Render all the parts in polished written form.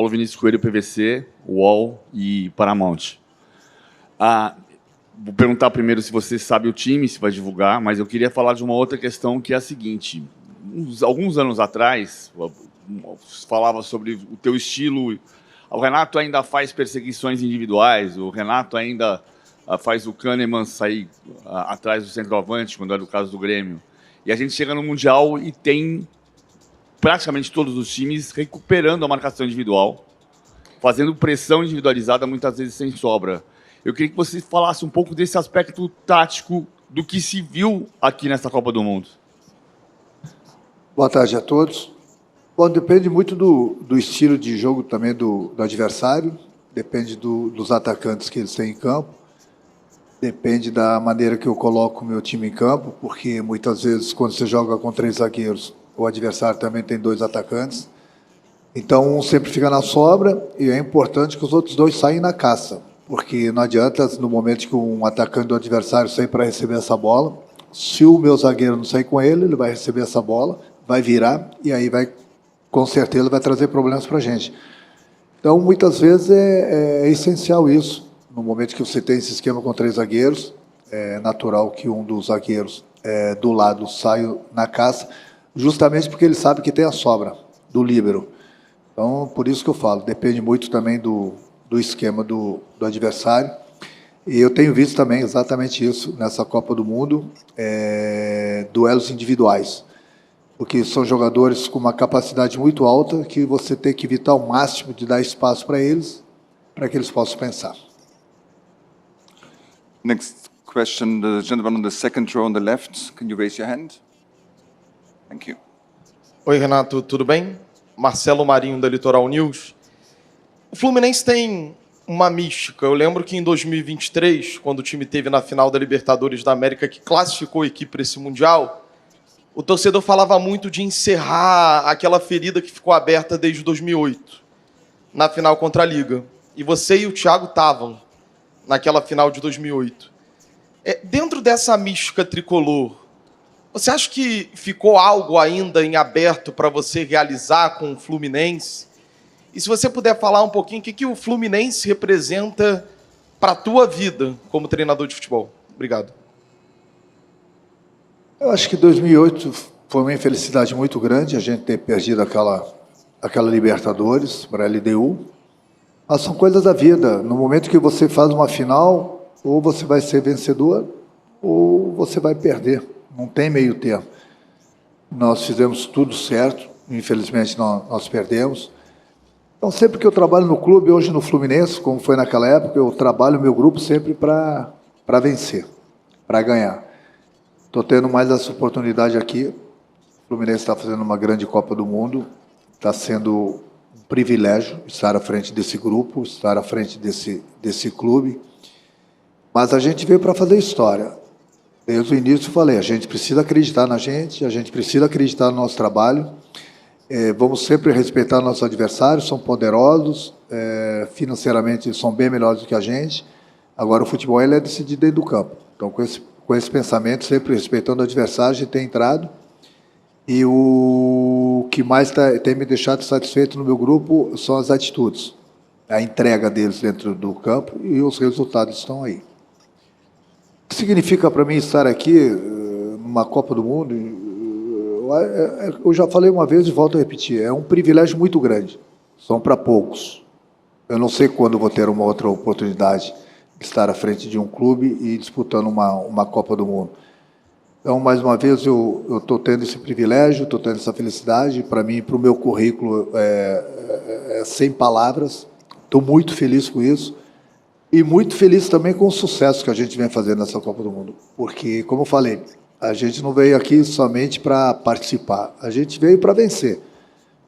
sou Vinícius Coelho, PVC, UOL e Paramount. Vou perguntar primeiro se você sabe o time, se vai divulgar, mas eu queria falar de uma outra questão que é a seguinte. Alguns anos atrás, falava sobre o teu estilo. O Renato ainda faz perseguições individuais, o Renato ainda faz o Kahneman sair atrás do centroavante, quando era o caso do Grêmio. E a gente chega no Mundial e tem praticamente todos os times recuperando a marcação individual, fazendo pressão individualizada, muitas vezes sem sobra. Eu queria que você falasse um pouco desse aspecto tático do que se viu aqui nessa Copa do Mundo. Boa tarde a todos. Bom, depende muito do estilo de jogo também do adversário, depende dos atacantes que eles têm em campo, depende da maneira que eu coloco o meu time em campo, porque muitas vezes quando você joga com 3 zagueiros, o adversário também tem 2 atacantes, então um sempre fica na sobra e é importante que os outros 2 saiam na caça, porque não adianta no momento que um atacante do adversário sair para receber essa bola, se o meu zagueiro não sair com ele vai receber essa bola, vai virar e aí com certeza vai trazer problemas para a gente. Então, muitas vezes é essencial isso. No momento que você tem esse esquema com 3 zagueiros, é natural que um dos zagueiros do lado saia na caça, justamente porque ele sabe que tem a sobra do líbero. Então, por isso que eu falo, depende muito também do esquema do adversário. E eu tenho visto também exatamente isso nessa Copa do Mundo, duelos individuais, porque são jogadores com uma capacidade muito alta que você tem que evitar ao máximo de dar espaço para eles, para que eles possam pensar. Next question, the gentleman on the second row on the left. Can you raise your hand? Thank you. Oi, Renato, tudo bem? Marcelo Marinho, da Litoral News. O Fluminense tem uma mística. Eu lembro que em 2023, quando o time teve na final da Libertadores da América, que classificou a equipe para esse Mundial, o torcedor falava muito de encerrar aquela ferida que ficou aberta desde 2008, na final contra a Liga. E você e o Thiago estavam naquela final de 2008. Dentro dessa mística tricolor, você acha que ficou algo ainda em aberto para você realizar com o Fluminense? E se você puder falar um pouquinho o que o Fluminense representa para a tua vida como treinador de futebol. Obrigado. Eu acho que 2008 foi uma infelicidade muito grande a gente ter perdido aquela Libertadores para a LDU. Mas são coisas da vida. No momento que você faz uma final, ou você vai ser vencedor, ou você vai perder. Não tem meio termo. Nós fizemos tudo certo, infelizmente nós perdemos. Então, sempre que eu trabalho no clube, hoje no Fluminense, como foi naquela época, eu trabalho o meu grupo sempre para vencer, para ganhar. Estou tendo mais essa oportunidade aqui. O Fluminense está fazendo uma grande Copa do Mundo. Está sendo um privilégio estar à frente desse grupo, estar à frente desse clube. Mas a gente veio para fazer história. Desde o início eu falei, a gente precisa acreditar na gente, a gente precisa acreditar no nosso trabalho. Vamos sempre respeitar nossos adversários, são poderosos, financeiramente são bem melhores do que a gente. Agora o futebol ele é decidido dentro do campo. Então com esse pensamento, sempre respeitando o adversário, a gente tem entrado. E o que mais tem me deixado satisfeito no meu grupo são as atitudes, a entrega deles dentro do campo e os resultados estão aí. O que significa para mim estar aqui numa Copa do Mundo? Eu já falei uma vez e volto a repetir, é um privilégio muito grande, são para poucos. Eu não sei quando vou ter uma outra oportunidade de estar à frente de um clube e disputando uma Copa do Mundo. Então, mais uma vez, eu estou tendo esse privilégio, estou tendo essa felicidade. Para mim, para o meu currículo, sem palavras. Estou muito feliz com isso. E muito feliz também com o sucesso que a gente vem fazendo nessa Copa do Mundo. Porque, como eu falei, a gente não veio aqui somente para participar, a gente veio para vencer.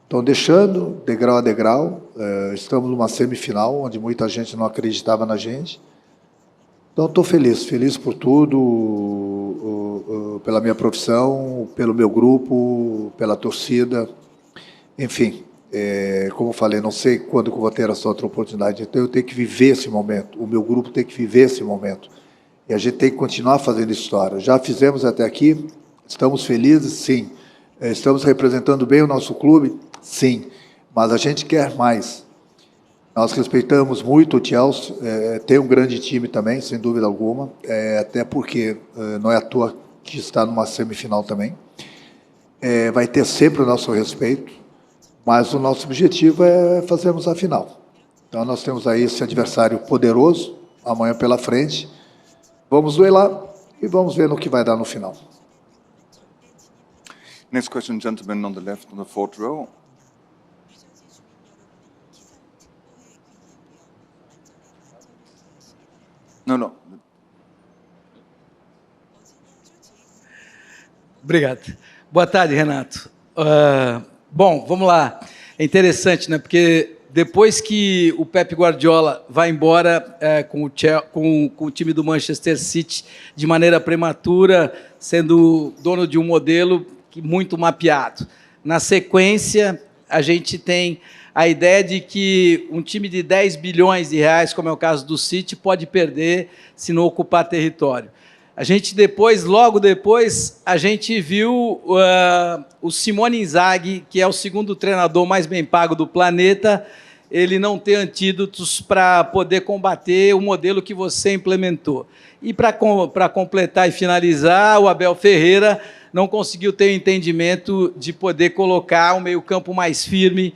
Então, deixando degrau a degrau, estamos numa semifinal, onde muita gente não acreditava na gente. Então, estou feliz por tudo, pela minha profissão, pelo meu grupo, pela torcida, enfim. Como eu falei, não sei quando que eu vou ter essa outra oportunidade, então eu tenho que viver esse momento, o meu grupo tem que viver esse momento. E a gente tem que continuar fazendo história. Já fizemos até aqui, estamos felizes, sim. Estamos representando bem o nosso clube, sim. Mas a gente quer mais. Nós respeitamos muito o Chelsea, tem um grande time também, sem dúvida alguma, até porque não é à toa que está numa semifinal também. Vai ter sempre o nosso respeito, mas o nosso objetivo é fazermos a final. Então nós temos aí esse adversário poderoso, amanhã pela frente. Vamos duelar e vamos ver no que vai dar no final. Next question, gentleman on the left, on the fourth row. No. Obrigado. Boa tarde, Renato. Bom, vamos lá. É interessante, né? Porque depois que o Pep Guardiola vai embora com o time do Manchester City de maneira prematura, sendo dono de um modelo muito mapeado. Na sequência, a gente tem a ideia de que um time de 10 bilhões de reais, como é o caso do City, pode perder se não ocupar território. A gente logo depois, a gente viu o Simone Inzaghi, que é o segundo treinador mais bem pago do planeta, ele não ter antídotos para poder combater o modelo que você implementou. E para completar e finalizar, o Abel Ferreira não conseguiu ter o entendimento de poder colocar um meio-campo mais firme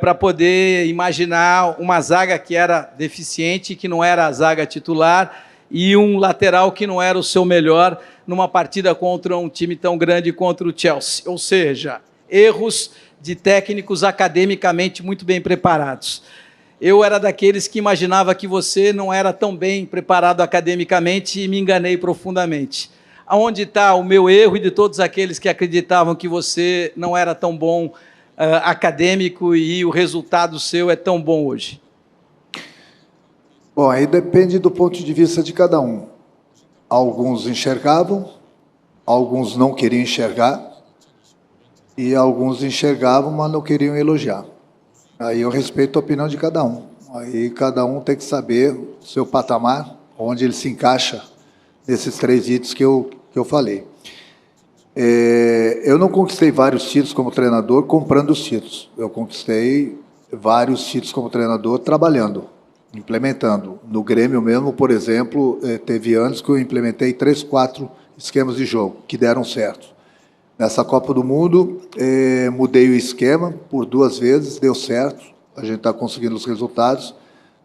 para poder imaginar uma zaga que era deficiente, que não era a zaga titular, e um lateral que não era o seu melhor numa partida contra um time tão grande contra o Chelsea. Ou seja, erros de técnicos academicamente muito bem preparados. Eu era daqueles que imaginava que você não era tão bem preparado academicamente e me enganei profundamente. Aonde está o meu erro e de todos aqueles que acreditavam que você não era tão bom acadêmico e o resultado seu é tão bom hoje? Bom, aí depende do ponto de vista de cada um. Alguns enxergavam, alguns não queriam enxergar, e alguns enxergavam, mas não queriam elogiar. Aí eu respeito a opinião de cada um. Aí cada um tem que saber o seu patamar, onde ele se encaixa nesses 3 itens que eu falei. Eu não conquistei vários títulos como treinador comprando os títulos. Eu conquistei vários títulos como treinador trabalhando, implementando. No Grêmio mesmo, por exemplo, teve anos que eu implementei 3, 4 esquemas de jogo que deram certo. Nessa Copa do Mundo, mudei o esquema por 2 vezes, deu certo. A gente está conseguindo os resultados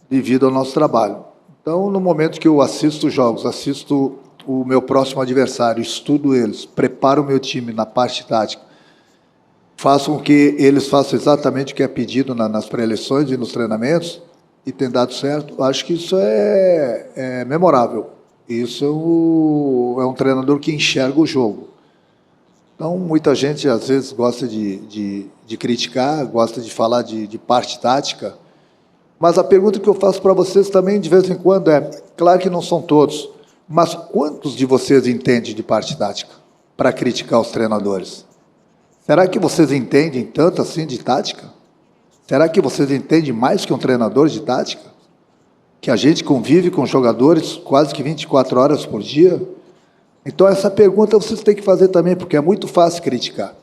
devido ao nosso trabalho. Então, no momento que eu assisto jogos, assisto o meu próximo adversário, estudo eles, preparo o meu time na parte tática, faço com que eles façam exatamente o que é pedido nas pré-eleições e nos treinamentos, e tem dado certo, acho que isso é memorável. Isso é um treinador que enxerga o jogo. Então, muita gente, às vezes, gosta de criticar, gosta de falar de parte tática, mas a pergunta que eu faço para vocês também, de vez em quando, claro que não são todos, mas quantos de vocês entendem de parte tática para criticar os treinadores? Será que vocês entendem tanto assim de tática? Será que vocês entendem mais que um treinador de tática? Que a gente convive com jogadores quase que 24 horas por dia? Então, essa pergunta vocês têm que fazer também, porque é muito fácil criticar.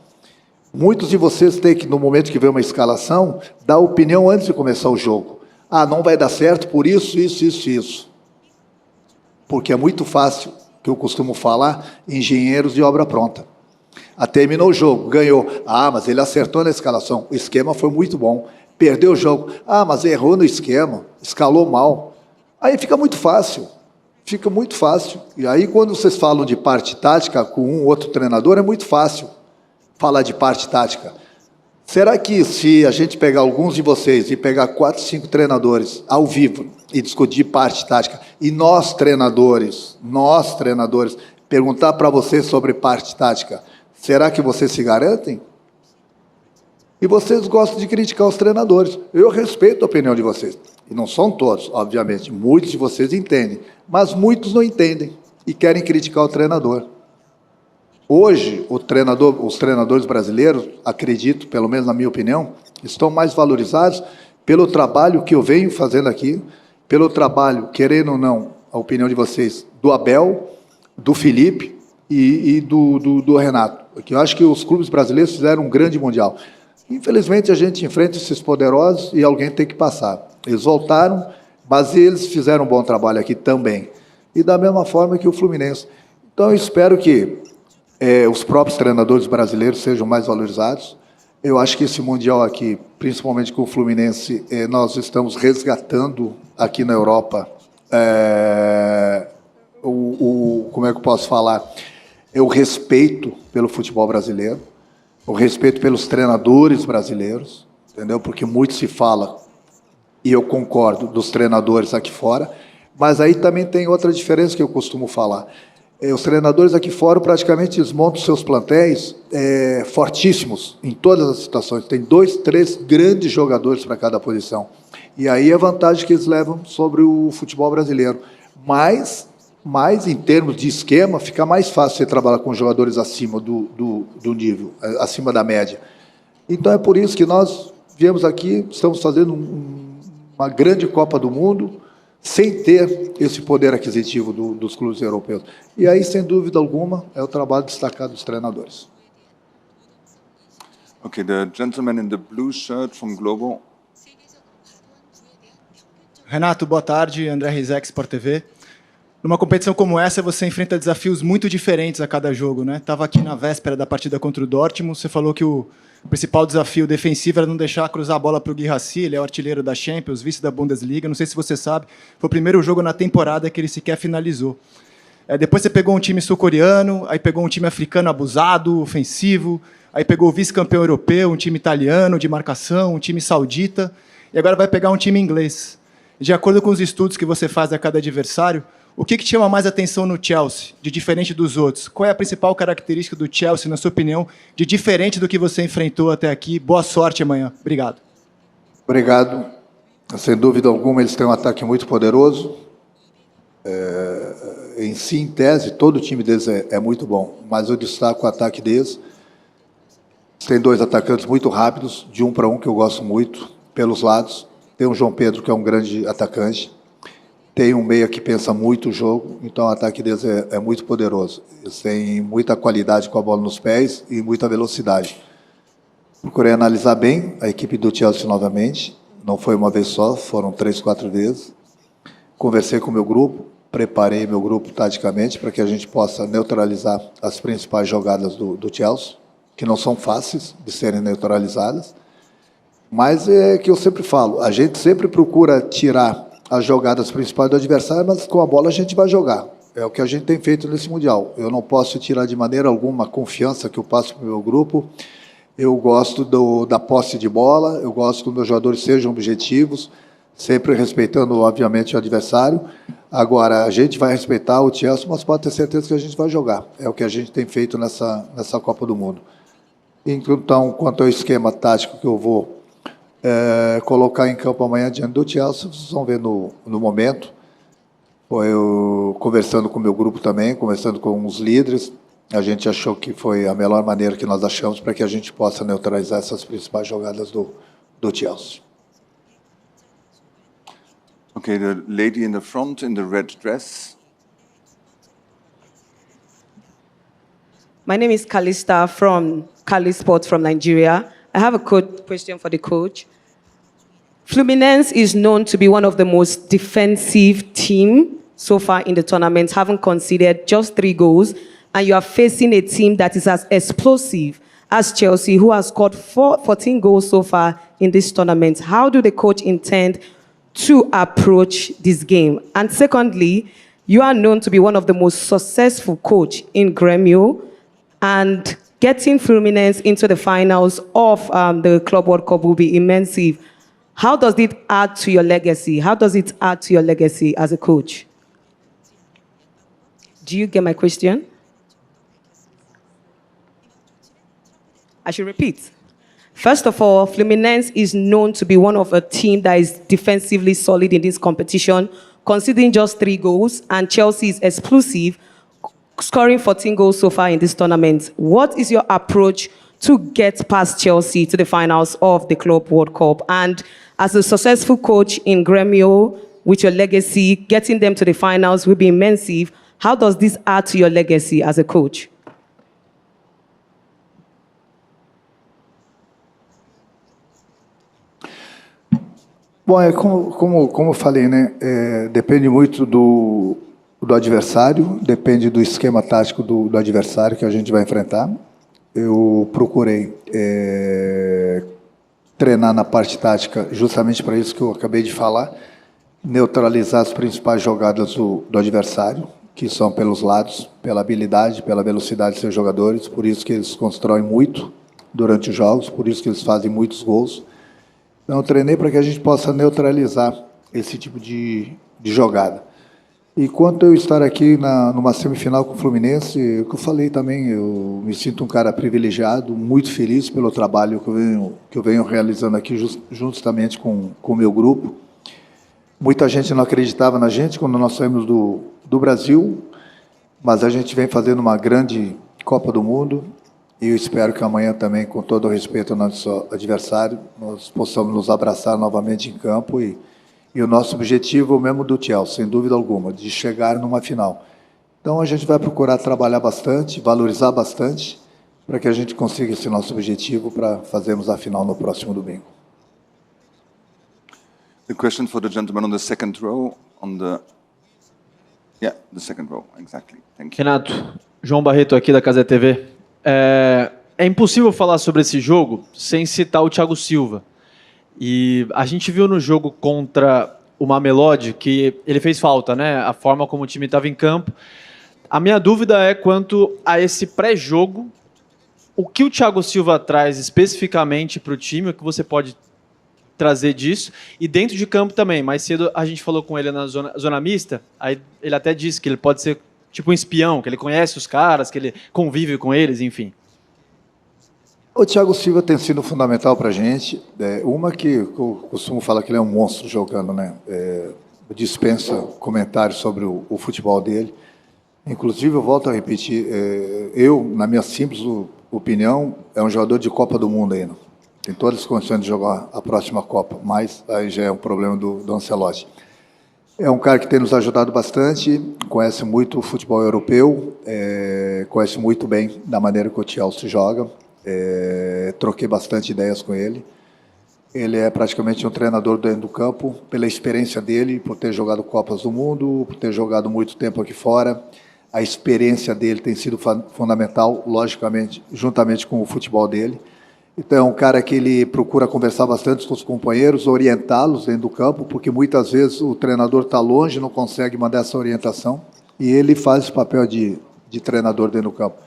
Muitos de vocês têm que, no momento que vê uma escalação, dar opinião antes de começar o jogo. Não vai dar certo por isso, isso. Porque é muito fácil, que eu costumo falar, engenheiros de obra pronta. Terminou o jogo, ganhou. Mas ele acertou na escalação, o esquema foi muito bom. Perdeu o jogo. Mas errou no esquema, escalou mal. Aí fica muito fácil. E aí, quando vocês falam de parte tática com um ou outro treinador, é muito fácil falar de parte tática. Será que se a gente pegar alguns de vocês e pegar 4, 5 treinadores ao vivo e discutir parte tática, e nós treinadores, perguntar para vocês sobre parte tática, será que vocês se garantem? E vocês gostam de criticar os treinadores. Eu respeito a opinião de vocês. E não são todos, obviamente. Muitos de vocês entendem, mas muitos não entendem e querem criticar o treinador. Hoje, os treinadores brasileiros, acredito, pelo menos na minha opinião, estão mais valorizados pelo trabalho que eu venho fazendo aqui, pelo trabalho, querendo ou não, a opinião de vocês, do Abel, do Felipe e do Renato. Porque eu acho que os clubes brasileiros fizeram um grande mundial. Infelizmente, a gente enfrenta esses poderosos e alguém tem que passar. Eles voltaram, mas eles fizeram um bom trabalho aqui também. E da mesma forma que o Fluminense. Então, eu espero que os próprios treinadores brasileiros sejam mais valorizados. Eu acho que esse Mundial aqui, principalmente com o Fluminense, nós estamos resgatando aqui na Europa como é que eu posso falar? O respeito pelo futebol brasileiro, o respeito pelos treinadores brasileiros, entendeu? Porque muito se fala, e eu concordo, dos treinadores aqui fora, mas aí também tem outra diferença que eu costumo falar. Os treinadores aqui fora praticamente desmontam seus plantéis fortíssimos em todas as situações. Tem 2, 3 grandes jogadores para cada posição. E aí a vantagem que eles levam sobre o futebol brasileiro. Mas em termos de esquema, fica mais fácil você trabalhar com jogadores acima do nível, acima da média. Então é por isso que nós viemos aqui, estamos fazendo uma grande Copa do Mundo, sem ter esse poder aquisitivo dos clubes europeus. E aí, sem dúvida alguma, é o trabalho destacado dos treinadores. Okay, the gentleman in the blue shirt from Globo. Renato, boa tarde. André Rizek, Sport TV. Numa competição como essa, você enfrenta desafios muito diferentes a cada jogo, né? Estava aqui na véspera da partida contra o Dortmund, você falou que o principal desafio defensivo era não deixar cruzar a bola para o Guirassy, ele é o artilheiro da Champions, vice da Bundesliga, não sei se você sabe, foi o primeiro jogo na temporada que ele sequer finalizou. Depois você pegou um time sul-coreano, aí pegou um time africano abusado, ofensivo, aí pegou o vice-campeão europeu, um time italiano de marcação, um time saudita, e agora vai pegar um time inglês. De acordo com os estudos que você faz a cada adversário, o que te chama mais atenção no Chelsea, de diferente dos outros? Qual é a principal característica do Chelsea, na sua opinião, de diferente do que você enfrentou até aqui? Boa sorte amanhã. Obrigado. Obrigado. Sem dúvida alguma, eles têm um ataque muito poderoso. Em si, em tese, todo o time deles é muito bom, mas eu destaco o ataque deles. Tem 2 atacantes muito rápidos, de 1 para 1, que eu gosto muito, pelos lados. Tem o João Pedro, que é um grande atacante. Tem um meia que pensa muito o jogo, então o ataque deles é muito poderoso. Eles têm muita qualidade com a bola nos pés e muita velocidade. Procurei analisar bem a equipe do Chelsea novamente. Não foi uma vez só, foram 3, 4 vezes. Conversei com o meu grupo, preparei meu grupo taticamente para que a gente possa neutralizar as principais jogadas do Chelsea, que não são fáceis de serem neutralizadas. Mas é que eu sempre falo, a gente sempre procura tirar as jogadas principais do adversário, mas com a bola a gente vai jogar. É o que a gente tem feito nesse Mundial. Eu não posso tirar de maneira alguma a confiança que eu passo para o meu grupo. Eu gosto da posse de bola, eu gosto que os meus jogadores sejam objetivos, sempre respeitando, obviamente, o adversário. Agora, a gente vai respeitar o Chelsea, mas pode ter certeza que a gente vai jogar. É o que a gente tem feito nessa Copa do Mundo. Então, quanto ao esquema tático que eu vou colocar em campo amanhã diante do Chelsea, vocês vão ver no momento. Eu conversando com o meu grupo também, conversando com os líderes, a gente achou que foi a melhor maneira que nós achamos para que a gente possa neutralizar essas principais jogadas do Chelsea. Okay, the lady in the front in the red dress. My name is Kalista from Kali Sports from Nigeria. I have a question for the coach. Fluminense is known to be one of the most defensive team so far in the tournament, having conceded just 3 goals, and you are facing a team that is as explosive as Chelsea, who has scored 14 goals so far in this tournament. How do the coach intend to approach this game? And secondly, you are known to be one of the most successful coach in Grêmio, and getting Fluminense into the finals of the Club World Cup will be immense. How does it add to your legacy? How does it add to your legacy as a coach? Do you get my question? I should repeat. First of all, Fluminense is known to be one of a team that is defensively solid in this competition, conceding just 3 goals, and Chelsea is explosive, scoring 14 goals so far in this tournament. What is your approach to get past Chelsea to the finals of the Club World Cup? And as a successful coach in Grêmio, with your legacy, getting them to the finals will be immense. How does this add to your legacy as a coach? Bom, como eu falei, né? Depende muito do adversário, depende do esquema tático do adversário que a gente vai enfrentar. Eu procurei treinar na parte tática justamente para isso que eu acabei de falar, neutralizar as principais jogadas do adversário, que são pelos lados, pela habilidade, pela velocidade de seus jogadores, por isso que eles constroem muito durante os jogos, por isso que eles fazem muitos gols. Então, eu treinei para que a gente possa neutralizar esse tipo de jogada. E quanto eu estar aqui numa semifinal com o Fluminense, o que eu falei também, eu me sinto um cara privilegiado, muito feliz pelo trabalho que eu venho realizando aqui justamente com o meu grupo. Muita gente não acreditava na gente quando nós saímos do Brasil, mas a gente vem fazendo uma grande Copa do Mundo e eu espero que amanhã também, com todo o respeito ao nosso adversário, nós possamos nos abraçar novamente em campo e o nosso objetivo é o mesmo do Chelsea, sem dúvida alguma, de chegar numa final. Então a gente vai procurar trabalhar bastante, valorizar bastante, para que a gente consiga esse nosso objetivo para fazermos a final no próximo domingo. The question for the gentleman on the second row, the second row, exactly. Thank you. Renato, João Barreto aqui da Casé TV. É impossível falar sobre esse jogo sem citar o Thiago Silva. E a gente viu no jogo contra o Mamelodi que ele fez falta, né? A forma como o time estava em campo. A minha dúvida é quanto a esse pré-jogo, o que o Thiago Silva traz especificamente para o time, o que você pode trazer disso, e dentro de campo também. Mais cedo a gente falou com ele na zona mista, aí ele até disse que ele pode ser tipo um espião, que ele conhece os caras, que ele convive com eles, enfim. O Thiago Silva tem sido fundamental para a gente. Uma que eu costumo falar que ele é um monstro jogando, né? Dispensa comentários sobre o futebol dele. Inclusive, eu volto a repetir, eu, na minha simples opinião, é um jogador de Copa do Mundo ainda. Tem todas as condições de jogar a próxima Copa, mas aí já é um problema do Ancelotti. É um cara que tem nos ajudado bastante, conhece muito o futebol europeu, conhece muito bem da maneira que o Chelsea joga. Troquei bastante ideias com ele. Ele é praticamente um treinador dentro do campo, pela experiência dele, por ter jogado Copas do Mundo, por ter jogado muito tempo aqui fora. A experiência dele tem sido fundamental, logicamente, juntamente com o futebol dele. Então, é um cara que ele procura conversar bastante com os companheiros, orientá-los dentro do campo, porque muitas vezes o treinador está longe, não consegue mandar essa orientação, e ele faz esse papel de treinador dentro do campo.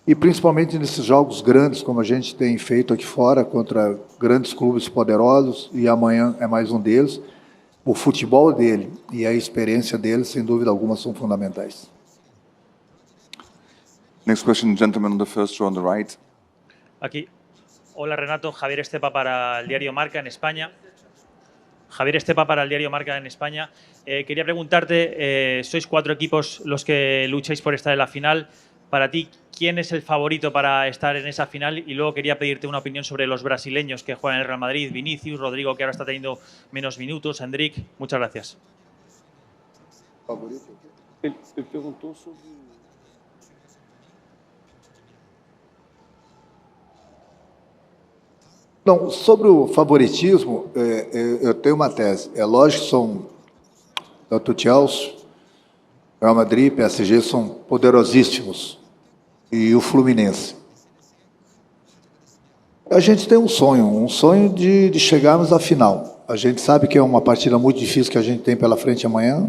E principalmente nesses jogos grandes, como a gente tem feito aqui fora, contra grandes clubes poderosos, e amanhã é mais um deles, o futebol dele e a experiência dele, sem dúvida alguma, são fundamentais. Next question, gentleman on the first row on the right. Aquí. Hola Renato, Javier Estepa para el diario Marca en España. Javier Estepa para el diario Marca en España. Quería preguntarte, sois 4 equipos los que lucháis por estar en la final. Para ti, ¿quién es el favorito para estar en esa final? Y luego quería pedirte una opinión sobre los brasileños que juegan en el Real Madrid, Vinicius, Rodrigo, que ahora está teniendo menos minutos, Endrick. Muchas gracias. Ele perguntou sobre... Não, sobre o favoritismo, eu tenho uma tese. É lógico que são tanto o Chelsea, Real Madrid, PSG são poderosíssimos, e o Fluminense. A gente tem um sonho de chegarmos à final. A gente sabe que é uma partida muito difícil que a gente tem pela frente amanhã,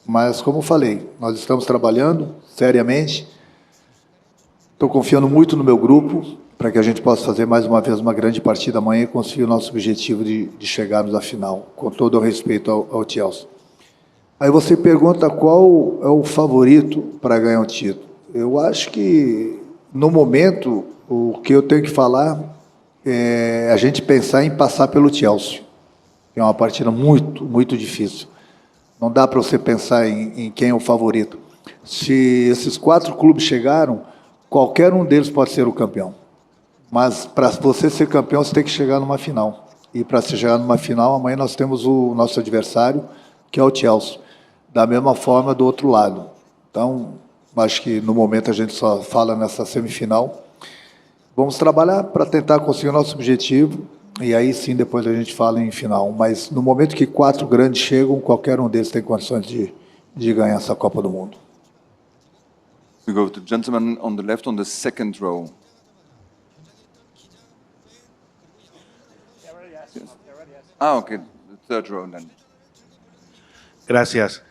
mas, como eu falei, nós estamos trabalhando seriamente. Estou confiando muito no meu grupo, para que a gente possa fazer mais uma vez uma grande partida amanhã e conseguir o nosso objetivo de chegarmos à final, com todo o respeito ao Chelsea. Aí você pergunta qual é o favorito para ganhar o título. Eu acho que, no momento, o que eu tenho que falar é a gente pensar em passar pelo Chelsea, que é uma partida muito, muito difícil. Não dá para você pensar em quem é o favorito. Se esses 4 clubes chegaram, qualquer um deles pode ser o campeão. Mas para você ser campeão, você tem que chegar numa final. E para se chegar numa final, amanhã nós temos o nosso adversário, que é o Chelsea. Da mesma forma, do outro lado. Então, acho que no momento a gente só fala nessa semifinal. Vamos trabalhar para tentar conseguir o nosso objetivo. e aí sim depois a gente fala em final. Mas no momento que 4 grandes chegam, qualquer um deles tem condições de ganhar essa Copa do Mundo. We go to the gentleman on the left on the second row. Yes. Ah, okay, the third row then. Gracias.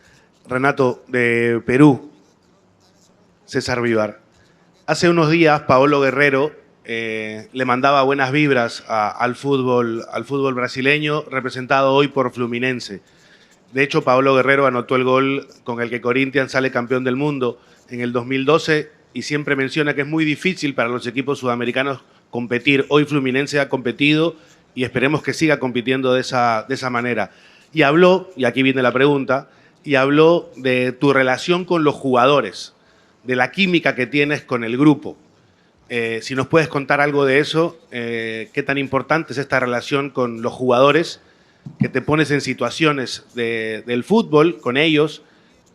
Renato, de Perú, César Vivar. Hace unos días, Paolo Guerrero le mandaba buenas vibras al fútbol brasileño, representado hoy por Fluminense. De hecho, Paolo Guerrero anotó el gol con el que Corinthians sale campeón del mundo en el 2012 y siempre menciona que es muy difícil para los equipos sudamericanos competir. Hoy Fluminense ha competido y esperemos que siga compitiendo de esa manera. Y habló, y aquí viene la pregunta, y habló de tu relación con los jugadores, de la química que tienes con el grupo. Si nos puedes contar algo de eso, qué tan importante es esta relación con los jugadores, que te pones en situaciones del fútbol con ellos,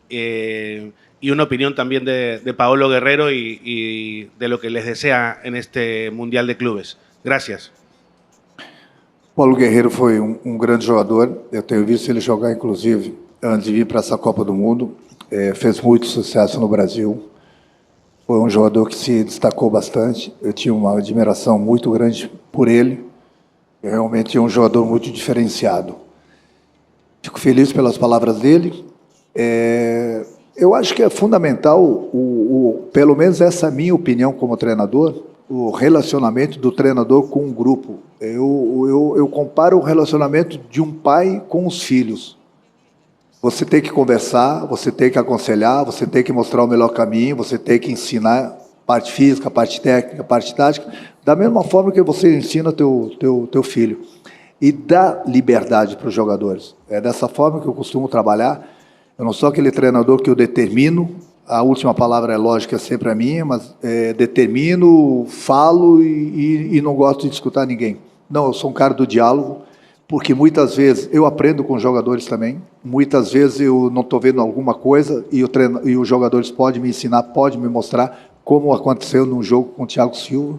y una opinión también de Paolo Guerrero y de lo que les desea en este Mundial de Clubes. Gracias. Paulo Guerreiro foi grande jogador, eu tenho visto ele jogar, inclusive, antes de vir para essa Copa do Mundo, fez muito sucesso no Brasil, foi jogador que se destacou bastante, eu tinha uma admiração muito grande por ele, realmente é jogador muito diferenciado. Fico feliz pelas palavras dele, eu acho que é fundamental, pelo menos essa é a minha opinião como treinador, o relacionamento do treinador com o grupo. Eu comparo o relacionamento de um pai com os filhos. Você tem que conversar, você tem que aconselhar, você tem que mostrar o melhor caminho, você tem que ensinar parte física, parte técnica, parte tática, da mesma forma que você ensina teu filho. E dá liberdade para os jogadores. É dessa forma que eu costumo trabalhar. Eu não sou aquele treinador que eu determino, a última palavra é lógica, sempre a minha, mas determino, falo e não gosto de escutar ninguém. Não, eu sou um cara do diálogo, porque muitas vezes eu aprendo com os jogadores também, muitas vezes eu não estou vendo alguma coisa e os jogadores podem me ensinar, podem me mostrar como aconteceu num jogo com o Thiago Silva.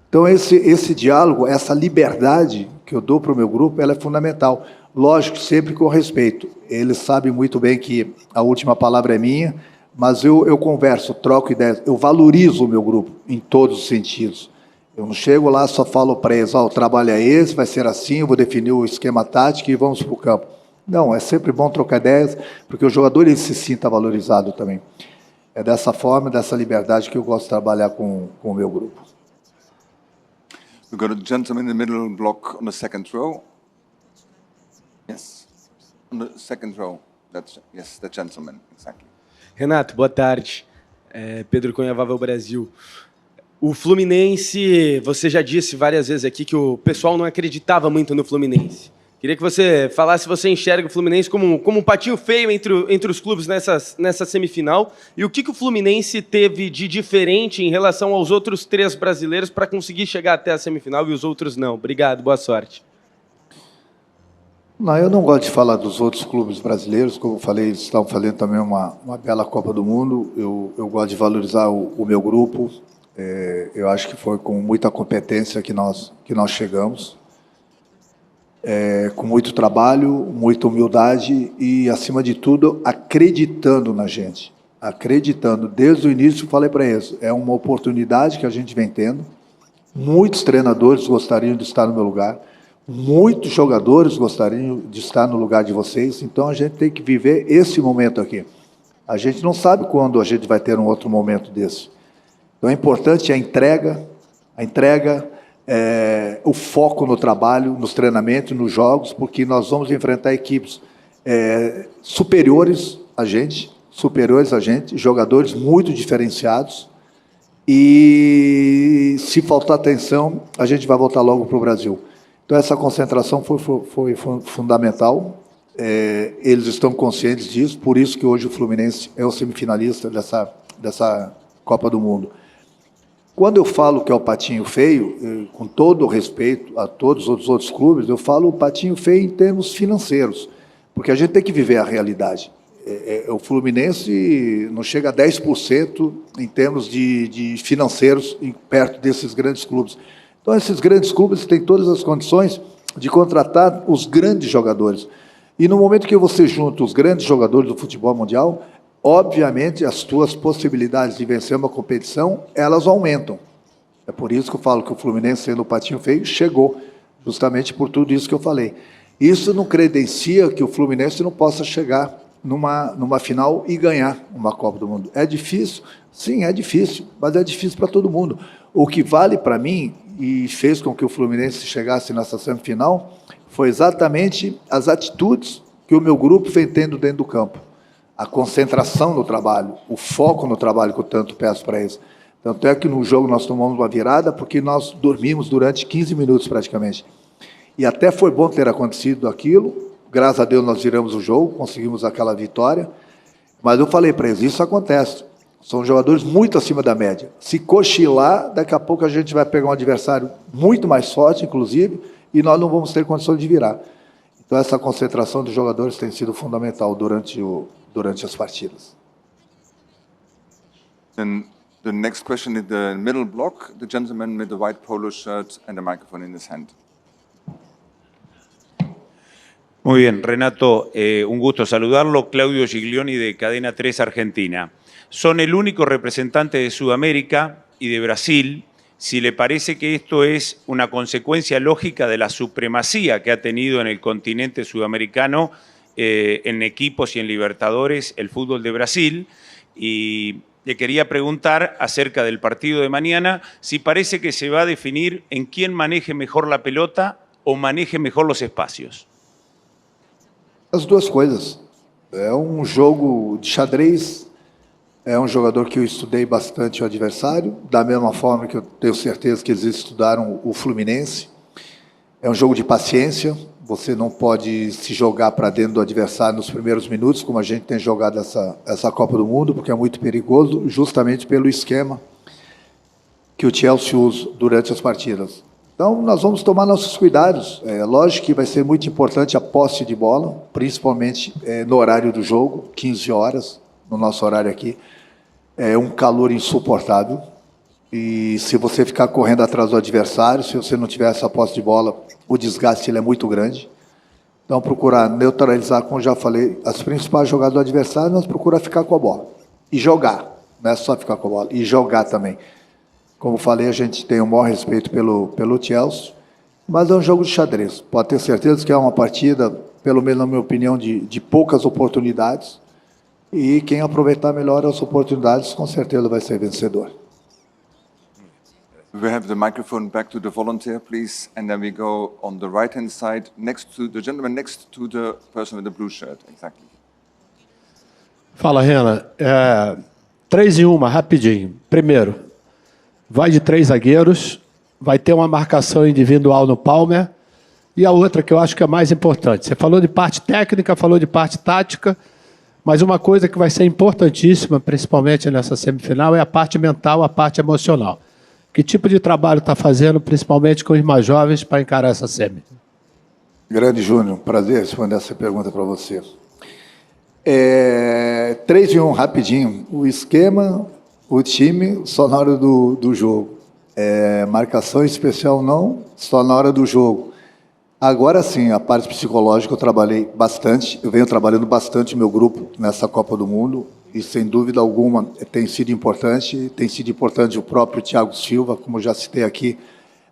Então esse diálogo, essa liberdade que eu dou para o meu grupo, ela é fundamental. Lógico, sempre com respeito. Eles sabem muito bem que a última palavra é minha, mas eu converso, troco ideias, eu valorizo o meu grupo em todos os sentidos. Eu não chego lá, só falo para eles, o trabalho é esse, vai ser assim, eu vou definir o esquema tático e vamos para o campo. Não, é sempre bom trocar ideias, porque o jogador ele se sinta valorizado também. É dessa forma, dessa liberdade que eu gosto de trabalhar com o meu grupo. We got a gentleman in the middle block on the second row. Yes, on the second row. Yes, the gentleman, exactly. Renato, boa tarde. Pedro Cunha-Vável, Brasil. O Fluminense, você já disse várias vezes aqui que o pessoal não acreditava muito no Fluminense. Queria que você falasse se você enxerga o Fluminense como um patinho feio entre os clubes nessa semifinal e o que o Fluminense teve de diferente em relação aos outros 3 brasileiros para conseguir chegar até a semifinal e os outros não. Obrigado, boa sorte. Não, eu não gosto de falar dos outros clubes brasileiros, como eu falei, eles estavam fazendo também uma bela Copa do Mundo, eu gosto de valorizar o meu grupo, eu acho que foi com muita competência que nós chegamos, com muito trabalho, muita humildade e, acima de tudo, acreditando na gente, acreditando. Desde o início, falei para eles, é uma oportunidade que a gente vem tendo, muitos treinadores gostariam de estar no meu lugar, muitos jogadores gostariam de estar no lugar de vocês, então a gente tem que viver esse momento aqui. A gente não sabe quando a gente vai ter um outro momento desse. Então é importante a entrega, o foco no trabalho, nos treinamentos, nos jogos, porque nós vamos enfrentar equipes superiores a gente, jogadores muito diferenciados, e se faltar atenção, a gente vai voltar logo para o Brasil. Então essa concentração foi fundamental, eles estão conscientes disso, por isso que hoje o Fluminense é o semifinalista dessa Copa do Mundo. Quando eu falo que é o patinho feio, com todo o respeito a todos os outros clubes, eu falo o patinho feio em termos financeiros, porque a gente tem que viver a realidade. O Fluminense não chega a 10% em termos de financeiros perto desses grandes clubes. Então, esses grandes clubes têm todas as condições de contratar os grandes jogadores. E no momento que você junta os grandes jogadores do futebol mundial, obviamente as tuas possibilidades de vencer uma competição, elas aumentam. É por isso que eu falo que o Fluminense, sendo o patinho feio, chegou, justamente por tudo isso que eu falei. Isso não credencia que o Fluminense não possa chegar numa final e ganhar uma Copa do Mundo. É difícil? Sim, é difícil, mas é difícil para todo mundo. O que vale para mim, e fez com que o Fluminense chegasse nessa semifinal, foi exatamente as atitudes que o meu grupo vem tendo dentro do campo. A concentração no trabalho, o foco no trabalho que eu tanto peço para eles. Tanto é que no jogo nós tomamos uma virada porque nós dormimos durante 15 minutos praticamente. E até foi bom ter acontecido aquilo. Graças a Deus nós viramos o jogo, conseguimos aquela vitória. Mas eu falei para eles, isso acontece. São jogadores muito acima da média. Se cochilar, daqui a pouco a gente vai pegar um adversário muito mais forte, inclusive, e nós não vamos ter condições de virar. Então essa concentração dos jogadores tem sido fundamental durante as partidas. Then the next question is the middle block, the gentleman with the white polo shirt and the microphone in his hand. Muy bien, Renato, un gusto saludarlo. Claudio Giglioni de Cadena 3 Argentina. Son el único representante de Sudamérica y de Brasil. Si le parece que esto es una consecuencia lógica de la supremacía que ha tenido en el continente sudamericano en equipos y en Libertadores el fútbol de Brasil. Y le quería preguntar acerca del partido de mañana, si parece que se va a definir en quién maneje mejor la pelota o maneje mejor los espacios. As duas coisas. É um jogo de xadrez, é um jogador que eu estudei bastante o adversário, da mesma forma que eu tenho certeza que eles estudaram o Fluminense. É um jogo de paciência, você não pode se jogar para dentro do adversário nos primeiros minutos, como a gente tem jogado essa Copa do Mundo, porque é muito perigoso, justamente pelo esquema que o Chelsea usa durante as partidas. Então, nós vamos tomar nossos cuidados. É lógico que vai ser muito importante a posse de bola, principalmente no horário do jogo, 15 horas, no nosso horário aqui. É um calor insuportável. E se você ficar correndo atrás do adversário, se você não tiver essa posse de bola, o desgaste ele é muito grande. Então, procurar neutralizar, como já falei, as principais jogadas do adversário, nós procurar ficar com a bola. E jogar. Não é só ficar com a bola, e jogar também. Como falei, a gente tem o maior respeito pelo Chelsea, mas é um jogo de xadrez. Pode ter certeza que é uma partida, pelo menos na minha opinião, de poucas oportunidades. E quem aproveitar melhor as oportunidades, com certeza vai ser vencedor. We have the microphone back to the volunteer, please, and then we go on the right-hand side, next to the gentleman next to the person with the blue shirt. Exactly. Fala, Rena. 3 em 1, rapidinho. Primeiro, vai de 3 zagueiros, vai ter uma marcação individual no Palmer, e a outra que eu acho que é mais importante. Você falou de parte técnica, falou de parte tática, mas uma coisa que vai ser importantíssima, principalmente nessa semifinal, é a parte mental, a parte emocional. Que tipo de trabalho está fazendo, principalmente com os mais jovens, para encarar essa semi? Grande Júnior, prazer responder essa pergunta para você. 3 em 1, rapidinho. O esquema, o time, só na hora do jogo. Marcação especial não, só na hora do jogo. Agora sim, a parte psicológica eu trabalhei bastante, eu venho trabalhando bastante meu grupo nessa Copa do Mundo, e sem dúvida alguma tem sido importante o próprio Thiago Silva, como já citei aqui,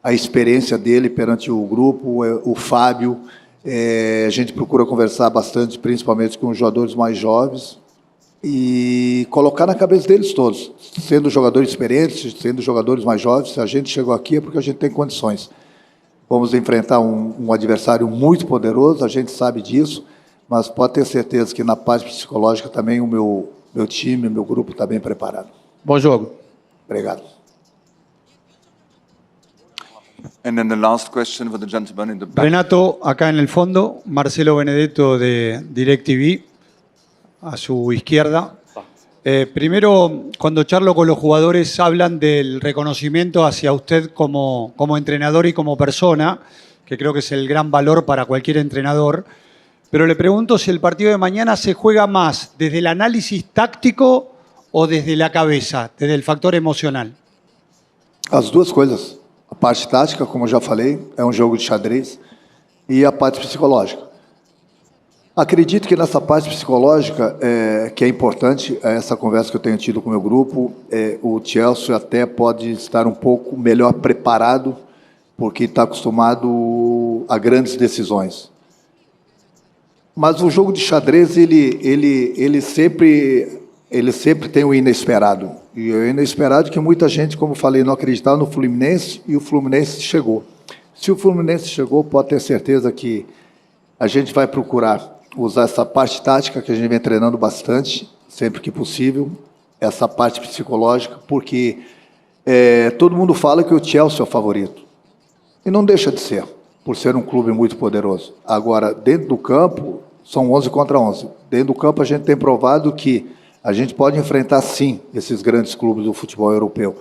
a experiência dele perante o grupo, o Fábio, a gente procura conversar bastante, principalmente com os jogadores mais jovens, e colocar na cabeça deles todos, sendo jogadores experientes, sendo jogadores mais jovens, se a gente chegou aqui é porque a gente tem condições. Vamos enfrentar um adversário muito poderoso, a gente sabe disso, mas pode ter certeza que na parte psicológica também o meu time, o meu grupo está bem preparado. Bom jogo. Obrigado. And then the last question for the gentleman in the back. Renato, acá en el fondo, Marcelo Benedetto de DirecTV, a su izquierda. Primero, cuando charlo con los jugadores, hablan del reconocimiento hacia usted como entrenador y como persona, que creo que es el gran valor para cualquier entrenador. Pero le pregunto si el partido de mañana se juega más desde el análisis táctico o desde la cabeza, desde el factor emocional. As duas coisas. A parte tática, como eu já falei, é um jogo de xadrez, e a parte psicológica. Acredito que nessa parte psicológica, que é importante, essa conversa que eu tenho tido com o meu grupo, o Chelsea até pode estar um pouco melhor preparado, porque está acostumado a grandes decisões. Mas o jogo de xadrez, ele sempre tem o inesperado. E o inesperado que muita gente, como falei, não acreditava no Fluminense, e o Fluminense chegou. Se o Fluminense chegou, pode ter certeza que a gente vai procurar usar essa parte tática, que a gente vem treinando bastante, sempre que possível, essa parte psicológica, porque todo mundo fala que o Chelsea é o favorito. E não deixa de ser, por ser um clube muito poderoso. Agora, dentro do campo, são 11 contra 11. Dentro do campo, a gente tem provado que a gente pode enfrentar, sim, esses grandes clubes do futebol europeu,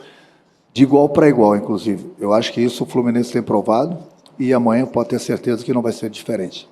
de igual para igual, inclusive. Eu acho que isso o Fluminense tem provado, e amanhã pode ter certeza que não vai ser diferente.